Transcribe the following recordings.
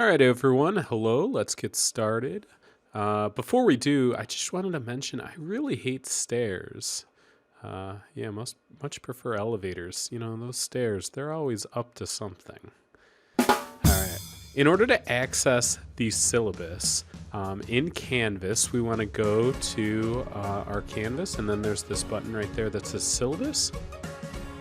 All right, everyone. Hello. Let's get started. Before we do, I just wanted to mention I really hate stairs. Yeah, much prefer elevators. You know, those stairs, they're always up to something. All right. In order to access the syllabus in Canvas, we want to go to our Canvas, and then there's this button right there that says Syllabus.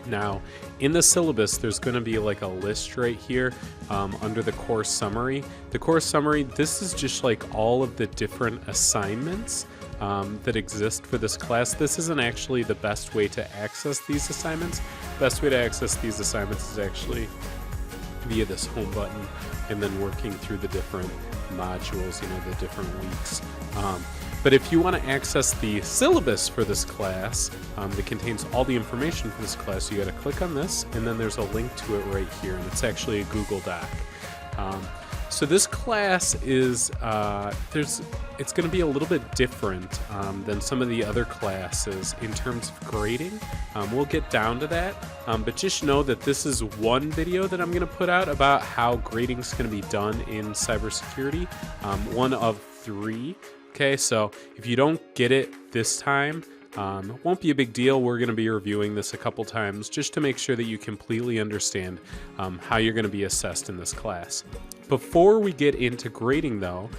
Now, in the syllabus, there's going to be like a list right here under the course summary. The course summary, this is just like all of the different assignments that exist for this class. This isn't actually the best way to access these assignments. Best way to access these assignments is actually via this home button and then working through the different modules, you know, the different weeks. But if you want to access the syllabus for this class that contains all the information for this class, you got to click on this, and then there's a link to it right here, and it's actually a Google Doc. So this class is, it's going to be a little bit different than some of the other classes in terms of grading. We'll get down to that, but just know that this is one video that I'm going to put out about how grading is going to be done in cybersecurity, one of 3. Okay, so if you don't get it this time, it won't be a big deal. We're going to be reviewing this a couple times just to make sure that you completely understand how you're going to be assessed in this class. Before we get into grading, though,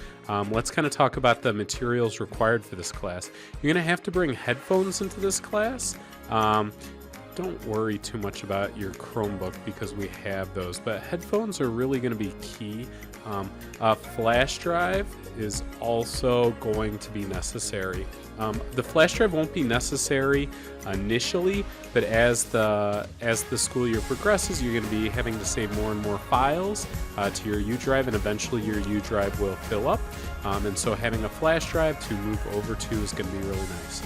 let's kind of talk about the materials required for this class. You're going to have to bring headphones into this class. Don't worry too much about your Chromebook because we have those, but headphones are really going to be key. A flash drive is also going to be necessary. The flash drive won't be necessary initially, but as the school year progresses, you're going to be having to save more and more files to your U drive, and eventually your U drive will fill up. And so having a flash drive to move over to is going to be really nice.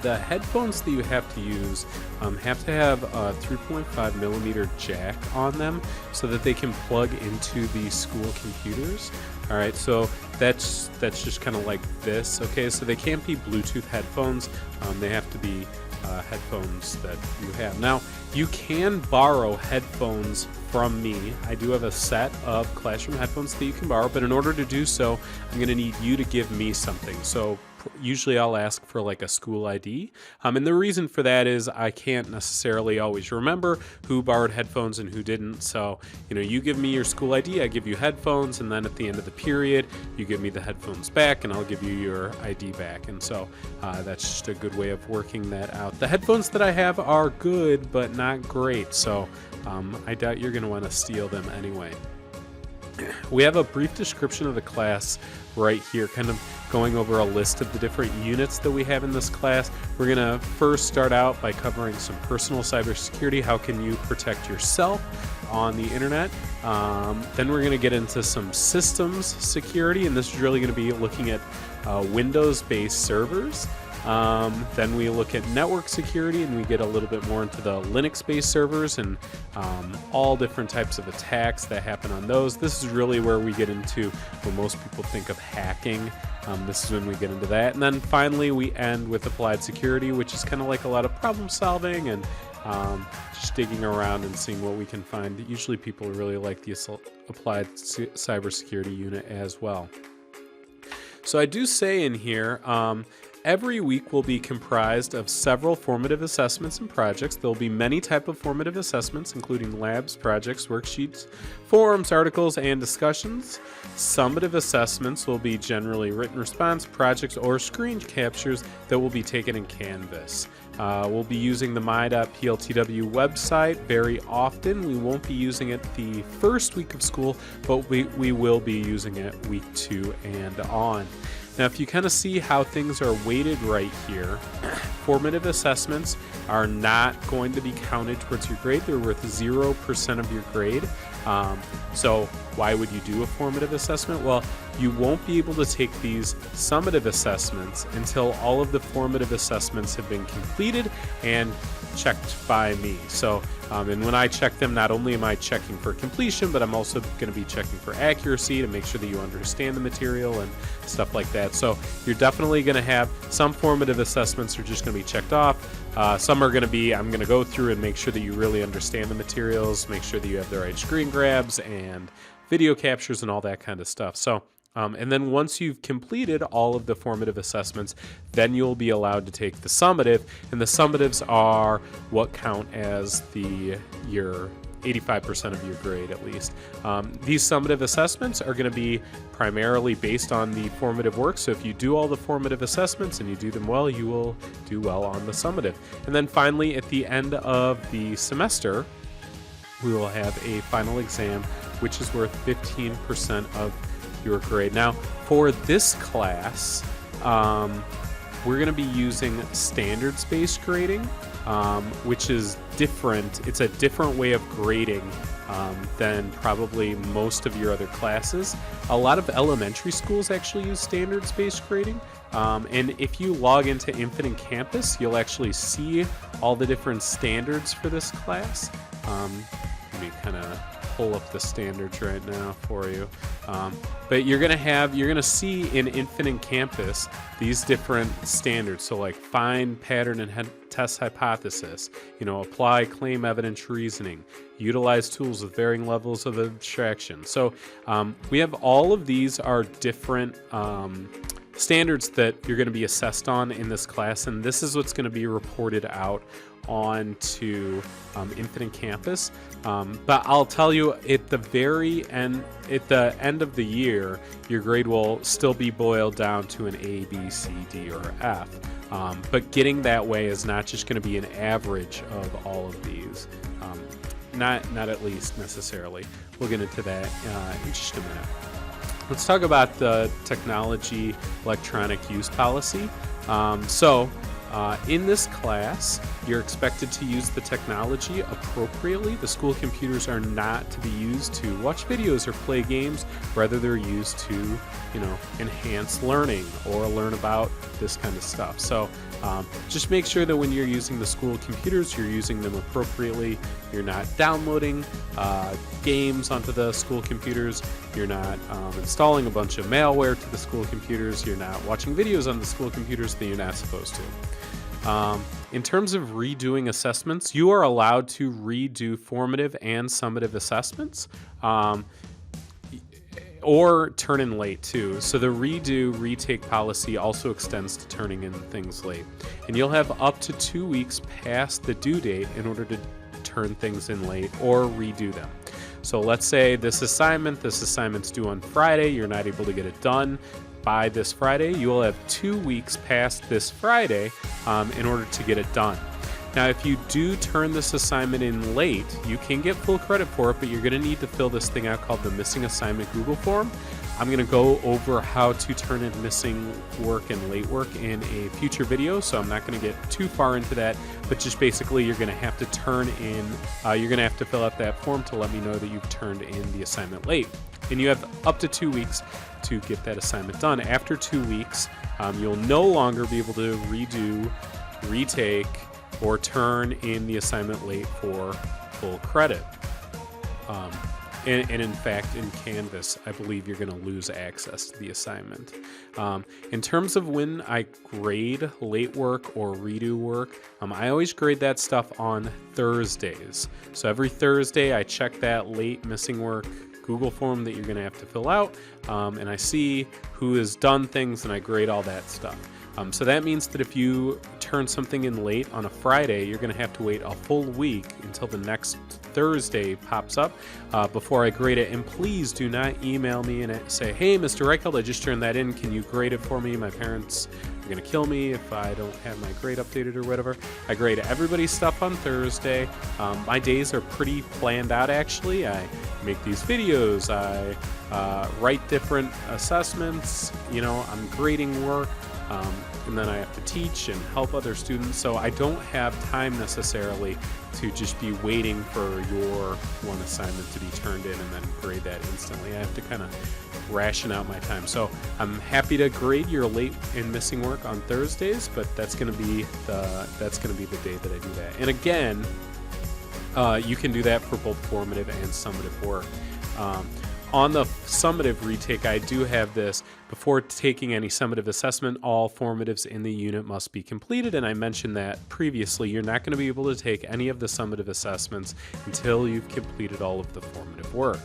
The headphones that you have to use have to have a 3.5 millimeter jack on them so that they can plug into the school computers. All right, so that's just kind of like this. Okay, so they can't be Bluetooth headphones. They have to be headphones that you have. Now, you can borrow headphones from me. I do have a set of classroom headphones that you can borrow, but in order to do so, I'm going to need you to give me something. So usually I'll ask for like a school ID. And the reason for that is I can't necessarily always remember who borrowed headphones and who didn't. So, you know, you give me your school ID, I give you headphones, and then at the end of the period, you give me the headphones back and I'll give you your ID back. And so that's just a good way of working that out. The headphones that I have are good, but not great. So I doubt you're going to want to steal them anyway. We have a brief description of the class right here, kind of going over a list of the different units that we have in this class. We're going to first start out by covering some personal cybersecurity. How can you protect yourself on the internet? Then we're going to get into some systems security, and this is really going to be looking at Windows-based servers. Then we look at network security, and we get a little bit more into the Linux-based servers and all different types of attacks that happen on those. This is really where we get into what most people think of hacking. This is when we get into that. And then finally, we end with applied security, which is kind of like a lot of problem solving and just digging around and seeing what we can find. Usually people really like the applied cybersecurity unit as well. So I do say in here, every week will be comprised of several formative assessments and projects. There will be many types of formative assessments, including labs, projects, worksheets, forums, articles, and discussions. Summative assessments will be generally written response, projects, or screen captures that will be taken in Canvas. We'll be using the my.pltw website very often. We won't be using it the first week of school, but we will be using it week 2 and on. Now, if you kind of see how things are weighted right here, formative assessments are not going to be counted towards your grade. They're worth 0% of your grade. So why would you do a formative assessment? Well, you won't be able to take these summative assessments until all of the formative assessments have been completed and checked by me. So, and when I check them, not only am I checking for completion, but I'm also going to be checking for accuracy to make sure that you understand the material and stuff like that. So you're definitely going to have some formative assessments are just going to be checked off. Some are going to be, I'm going to go through and make sure that you really understand the materials, make sure that you have the right screen grabs and video captures and all that kind of stuff. So and then once you've completed all of the formative assessments, then you'll be allowed to take the summative, and the summatives are what count as your 85% of your grade at least. These summative assessments are going to be primarily based on the formative work, so if you do all the formative assessments and you do them well, you will do well on the summative. And then finally, at the end of the semester, we will have a final exam, which is worth 15% of your grade. Now, for this class, we're going to be using standards-based grading, which is different. It's a different way of grading than probably most of your other classes. A lot of elementary schools actually use standards-based grading. And if you log into Infinite Campus, you'll actually see all the different standards for this class. Let me kind of pull up the standards right now for you. But you're gonna see in Infinite Campus these different standards. So like find pattern and test hypothesis, apply claim evidence reasoning, utilize tools with varying levels of abstraction. So we have all of these are different standards that you're going to be assessed on in this class, and this is what's going to be reported out onto Infinite Campus. But I'll tell you, at the end of the year, your grade will still be boiled down to an A, B, C, D, or F. But getting that way is not just going to be an average of all of these. Not at least necessarily. We'll get into that in just a minute. Let's talk about the technology electronic use policy. In this class, you're expected to use the technology appropriately. The school computers are not to be used to watch videos or play games. Rather, they're used to, enhance learning or learn about this kind of stuff. So just make sure that when you're using the school computers, you're using them appropriately. You're not downloading games onto the school computers. You're not installing a bunch of malware to the school computers. You're not watching videos on the school computers that you're not supposed to. In terms of redoing assessments, you are allowed to redo formative and summative assessments, or turn in late too. So the retake policy also extends to turning in things late. And you'll have up to 2 weeks past the due date in order to turn things in late or redo them. So let's say this assignment's due on Friday, you're not able to get it done by this Friday, you will have 2 weeks past this Friday in order to get it done. Now, if you do turn this assignment in late, you can get full credit for it, but you're going to need to fill this thing out called the Missing Assignment Google form. I'm going to go over how to turn in missing work and late work in a future video, so I'm not going to get too far into that, but just basically you're going to have to you're going to have to fill out that form to let me know that you've turned in the assignment late. And you have up to 2 weeks to get that assignment done. After 2 weeks, you'll no longer be able to redo, retake, or turn in the assignment late for full credit. And in fact, in Canvas, I believe you're going to lose access to the assignment. In terms of when I grade late work or redo work, I always grade that stuff on Thursdays. So every Thursday, I check that late missing work Google form that you're going to have to fill out, and I see who has done things, and I grade all that stuff. So that means that if you turn something in late on a Friday, you're going to have to wait a full week until the next Thursday pops up before I grade it. And please do not email me and say, hey, Mr. Reichelt, I just turned that in. Can you grade it for me? My parents are going to kill me if I don't have my grade updated or whatever. I grade everybody's stuff on Thursday. My days are pretty planned out, actually. I make these videos. I write different assessments. I'm grading work. And then I have to teach and help other students, so I don't have time necessarily to just be waiting for your one assignment to be turned in and then grade that instantly. I have to kind of ration out my time. So I'm happy to grade your late and missing work on Thursdays, but that's going to be the day that I do that. And again, you can do that for both formative and summative work. On the summative retake, I do have this. Before taking any summative assessment, all formatives in the unit must be completed, and I mentioned that previously. You're not going to be able to take any of the summative assessments until you've completed all of the formative work.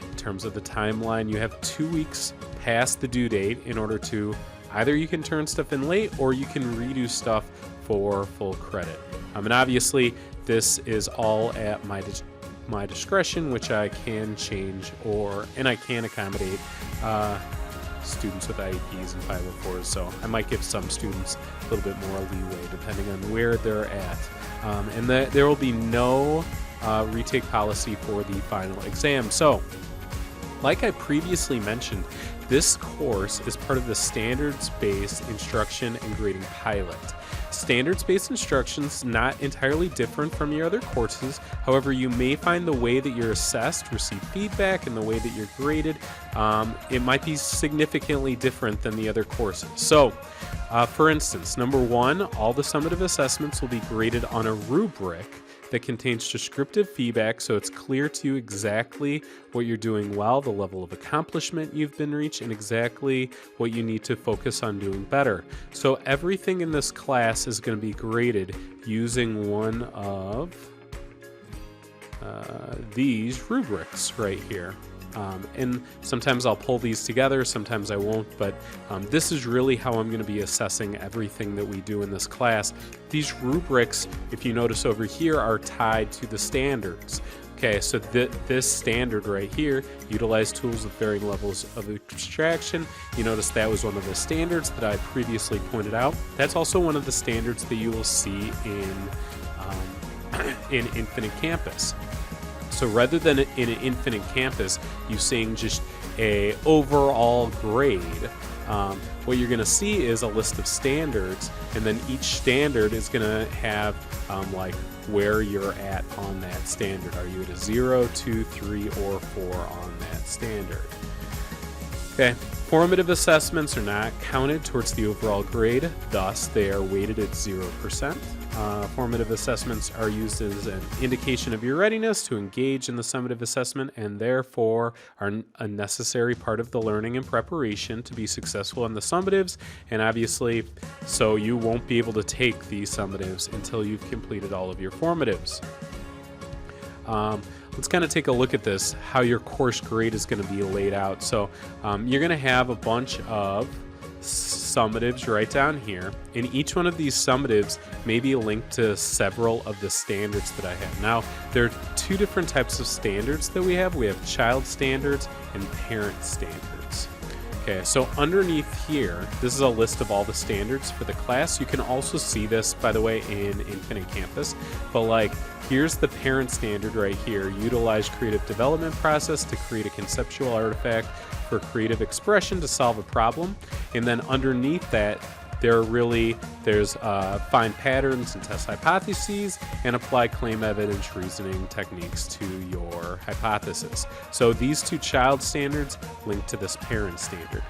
In terms of the timeline, you have 2 weeks past the due date in order to either you can turn stuff in late or you can redo stuff for full credit. And obviously, this is all at my discretion, which I can change and I can accommodate students with IEPs and 504s. So I might give some students a little bit more leeway depending on where they're at. And there will be no retake policy for the final exam. So, like I previously mentioned, this course is part of the standards-based instruction and grading pilot. Standards-based instruction is not entirely different from your other courses. However, you may find the way that you're assessed, receive feedback, and the way that you're graded, it might be significantly different than the other courses. So, for instance, number 1, all the summative assessments will be graded on a rubric that contains descriptive feedback, so it's clear to you exactly what you're doing well, the level of accomplishment you've been reached, and exactly what you need to focus on doing better. So everything in this class is going to be graded using one of these rubrics right here. And sometimes I'll pull these together, sometimes I won't, but this is really how I'm going to be assessing everything that we do in this class. These rubrics, if you notice over here, are tied to the standards. Okay, so this standard right here, utilize tools with varying levels of abstraction. You notice that was one of the standards that I previously pointed out. That's also one of the standards that you will see in Infinite Campus. So rather than in an Infinite Campus, you seeing just a overall grade, what you're going to see is a list of standards, and then each standard is going to have like where you're at on that standard. Are you at a 0, 2, 3, or 4 on that standard? Okay. Formative assessments are not counted towards the overall grade, thus they are weighted at 0%. Formative assessments are used as an indication of your readiness to engage in the summative assessment and therefore are a necessary part of the learning and preparation to be successful in the summatives, and obviously so you won't be able to take these summatives until you've completed all of your formatives. Let's kind of take a look at this, how your course grade is going to be laid out. So you're going to have a bunch of summatives right down here, and each one of these summatives may be linked to several of the standards that I have. Now, there are 2 different types of standards that we have. We have child standards and parent standards. Okay, so underneath here, this is a list of all the standards for the class. You can also see this, by the way, in Infinite Campus, but like, here's the parent standard right here. Utilize creative development process to create a conceptual artifact for creative expression to solve a problem. And then underneath that, there's find patterns and test hypotheses and apply claim evidence reasoning techniques to your hypothesis. So these 2 child standards link to this parent standard.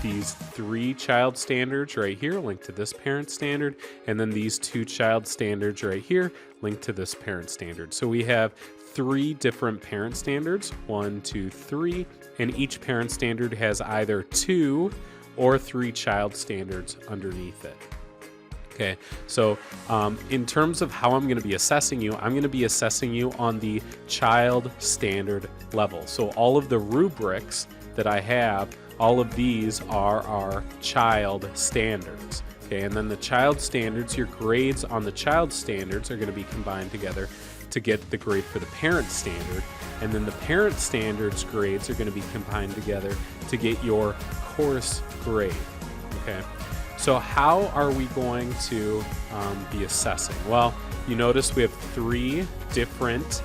These 3 child standards right here link to this parent standard, and then these 2 child standards right here link to this parent standard. So we have 3 different parent standards, 1, 2, 3, and each parent standard has either 2 or 3 child standards underneath it. Okay, so in terms of how I'm going to be assessing you, I'm going to be assessing you on the child standard level. So all of the rubrics that I have, all of these are our child standards. Okay, and then the child standards, your grades on the child standards are going to be combined together to get the grade for the parent standard, and then the parent standards grades are going to be combined together to get your course grade. Okay, so how are we going to be assessing? Well, you notice we have 3 different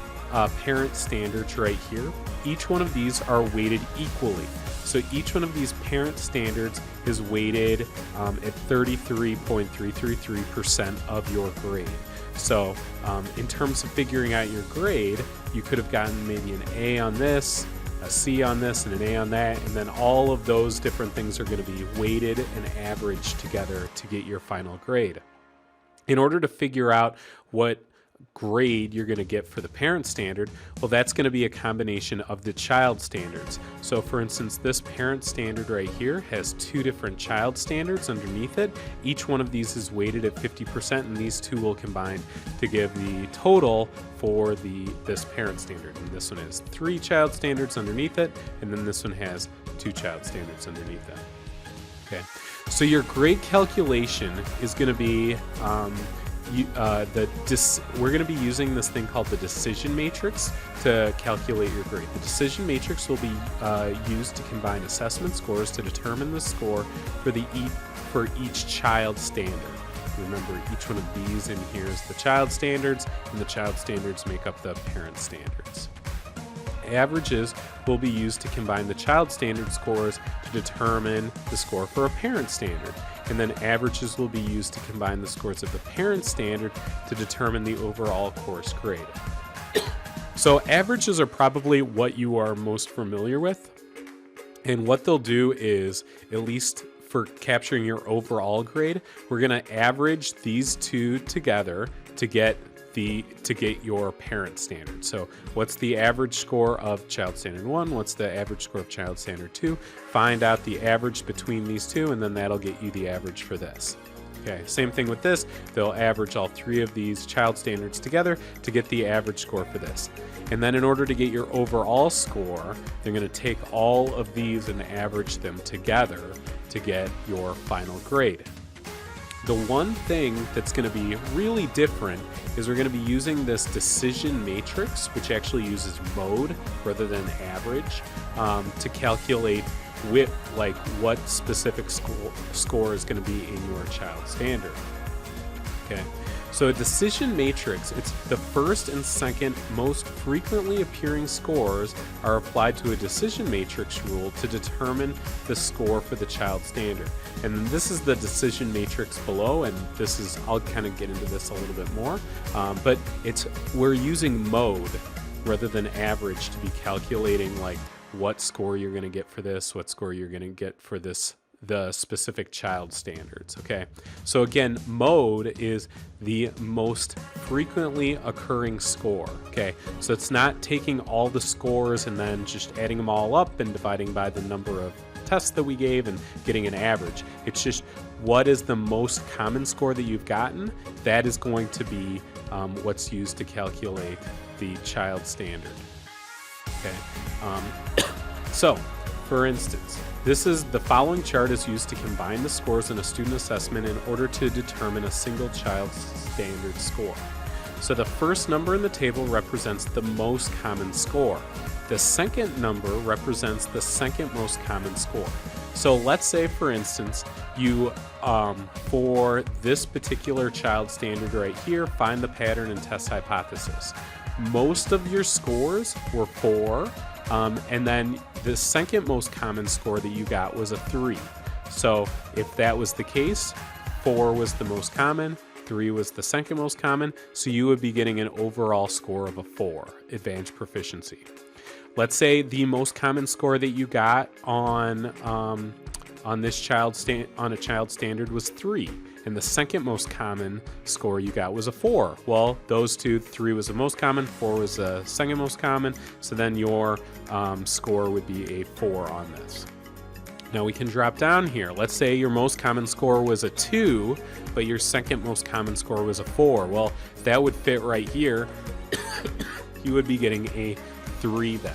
parent standards right here. Each one of these are weighted equally. So each one of these parent standards is weighted at 33.333% of your grade. So in terms of figuring out your grade, you could have gotten maybe an A on this, a C on this, and an A on that, and then all of those different things are going to be weighted and averaged together to get your final grade. In order to figure out what grade you're going to get for the parent standard, well, that's going to be a combination of the child standards. So for instance, this parent standard right here has 2 different child standards underneath it. Each one of these is weighted at 50%, and these 2 will combine to give the total for this parent standard. And this one has 3 child standards underneath it, and then this one has 2 child standards underneath it. Okay, so your grade calculation is going to be we're going to be using this thing called the decision matrix to calculate your grade. The decision matrix will be used to combine assessment scores to determine the score for each child standard. Remember, each one of these in here is the child standards, and the child standards make up the parent standards. Averages will be used to combine the child standard scores to determine the score for a parent standard. And then averages will be used to combine the scores of the parent standard to determine the overall course grade. So averages are probably what you are most familiar with. And what they'll do is, at least for capturing your overall grade, we're going to average these 2 together to get your parent standard. So what's the average score of child standard 1? What's the average score of child standard 2? Find out the average between these 2, and then that'll get you the average for this. Okay, same thing with this. They'll average all 3 of these child standards together to get the average score for this. And then in order to get your overall score, they're going to take all of these and average them together to get your final grade. The one thing that's going to be really different is we're going to be using this decision matrix, which actually uses mode rather than average, to calculate what specific score is going to be in your child standard. Okay, so a decision matrix, it's the first and second most frequently appearing scores are applied to a decision matrix rule to determine the score for the child standard. And this is the decision matrix below, and this is, I'll kind of get into this a little bit more, but we're using mode rather than average to be calculating like what score you're going to get for this, what score you're going to get for the specific child standards. Okay, so again, mode is the most frequently occurring score. Okay, so it's not taking all the scores and then just adding them all up and dividing by the number of tests that we gave and getting an average. It's just what is the most common score that you've gotten. That is going to be what's used to calculate the child standard. Okay, so for instance, the following chart is used to combine the scores in a student assessment in order to determine a single child's standard score. So the first number in the table represents the most common score. The second number represents the second most common score. So let's say, for instance, you, for this particular child standard right here, find the pattern and test hypothesis. Most of your scores were 4, and then the second most common score that you got was a 3. So if that was the case, 4 was the most common, 3 was the second most common, so you would be getting an overall score of a 4, advanced proficiency. Let's say the most common score that you got on a child standard was 3, and the second most common score you got was a 4. Well, those 2, 3 was the most common, 4 was the second most common, so then your score would be a 4 on this. Now we can drop down here. Let's say your most common score was a 2, but your second most common score was a 4. Well, that would fit right here. You would be getting a 3 then.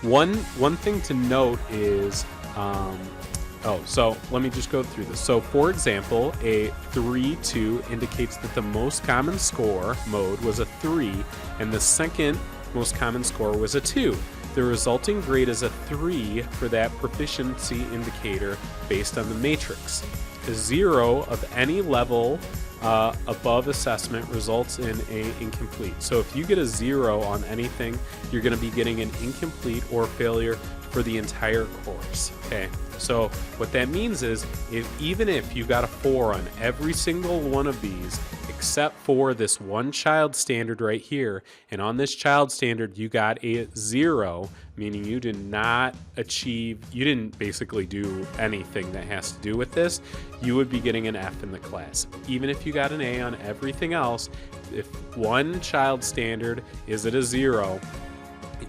One thing to note is, so let me just go through this. So for example, a 3-2 indicates that the most common score mode was a 3, and the second most common score was a 2. The resulting grade is a 3 for that proficiency indicator based on the matrix. A 0 of any level above assessment results in a incomplete. So if you get a 0 on anything, you're going to be getting an incomplete or failure for the entire course. Okay, so what that means is even if you got a 4 on every single one of these except for this one child standard right here, and on this child standard you got a 0, meaning you didn't basically do anything that has to do with this, you would be getting an F in the class. Even if you got an A on everything else, if one child standard is at a 0,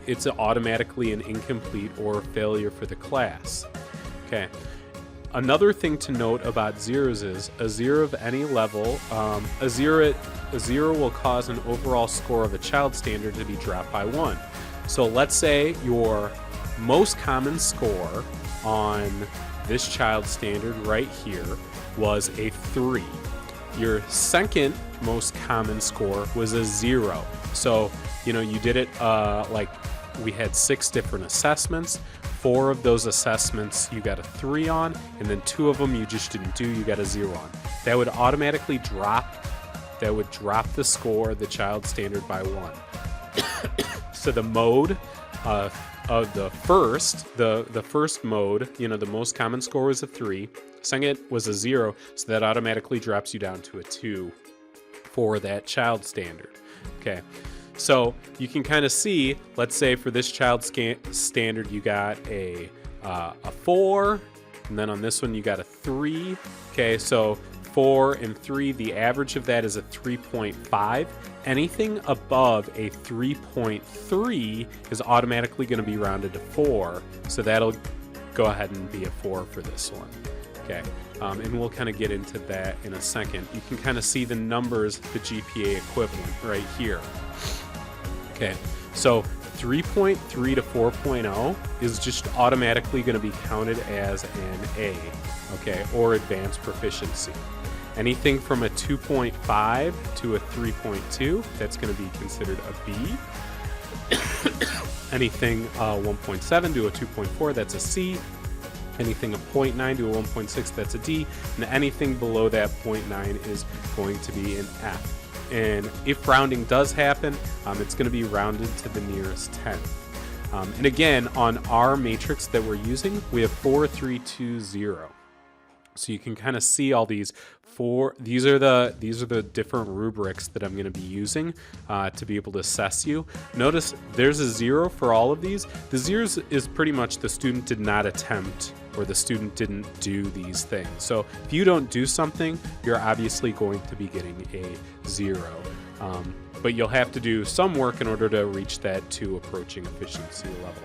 it's automatically an incomplete or failure for the class. Okay. Another thing to note about zeros is a 0 of any level, a zero will cause an overall score of a child standard to be dropped by 1. So let's say your most common score on this child standard right here was a 3. Your second most common score was a 0. So, you did it like we had 6 different assessments. 4 of those assessments you got a 3 on, and then 2 of them you just didn't do, you got a 0 on. That would automatically drop the score, the child standard, by 1. So the mode of the first mode, the most common score was a 3. Second was a 0, so that automatically drops you down to a 2 for that child standard. Okay. So you can kind of see, let's say for this child standard, you got a 4, and then on this one you got a 3. Okay, so 4 and 3, the average of that is a 3.5. Anything above a 3.3 is automatically going to be rounded to 4. So that'll go ahead and be a 4 for this one. Okay, and we'll kind of get into that in a second. You can kind of see the numbers, the GPA equivalent right here. Okay, so 3.3 to 4.0 is just automatically going to be counted as an A, okay, or advanced proficiency. Anything from a 2.5 to a 3.2, that's going to be considered a B. Anything 1.7 to a 2.4, that's a C. Anything a 0.9 to a 1.6, that's a D. And anything below that 0.9 is going to be an F. And if rounding does happen, it's going to be rounded to the nearest 10. And again, on our matrix that we're using, we have 4, 3, 2, 0. So you can kind of see all these these are the different rubrics that I'm going to be using to be able to assess you. Notice there's a 0 for all of these. The 0 is pretty much the student did not attempt, or the student didn't do these things. So if you don't do something, you're obviously going to be getting a 0. But you'll have to do some work in order to reach that 2 approaching efficiency level.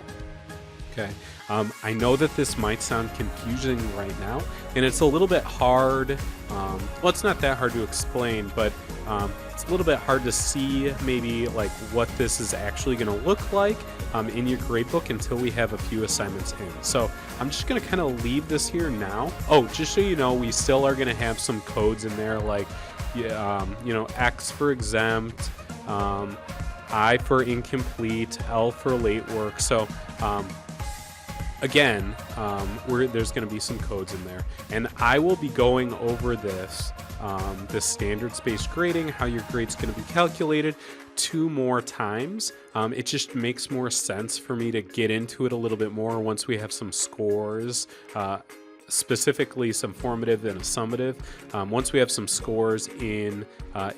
Okay. I know that this might sound confusing right now, and it's a little bit hard. Well, it's not that hard to explain, but it's a little bit hard to see maybe like what this is actually going to look like in your gradebook until we have a few assignments in. So I'm just going to kind of leave this here now. Oh, just so you know, we still are going to have some codes in there, like X for exempt, I for incomplete, L for late work. So again, there's going to be some codes in there, and I will be going over this standards-based grading, how your grade's going to be calculated, 2 more times. It just makes more sense for me to get into it a little bit more once we have some scores, specifically some formative and a summative. Once we have some scores in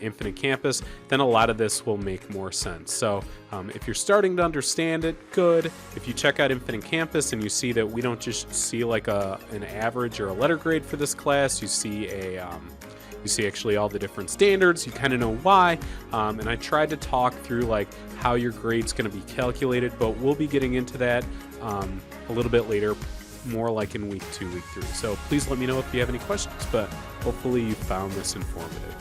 Infinite Campus, then a lot of this will make more sense. So if you're starting to understand it, good. If you check out Infinite Campus and you see that we don't just see like an average or a letter grade for this class, you see actually all the different standards, you kind of know why. And I tried to talk through like how your grade's going to be calculated, but we'll be getting into that a little bit later, more like in week 2, week 3. So please let me know if you have any questions, but hopefully you found this informative.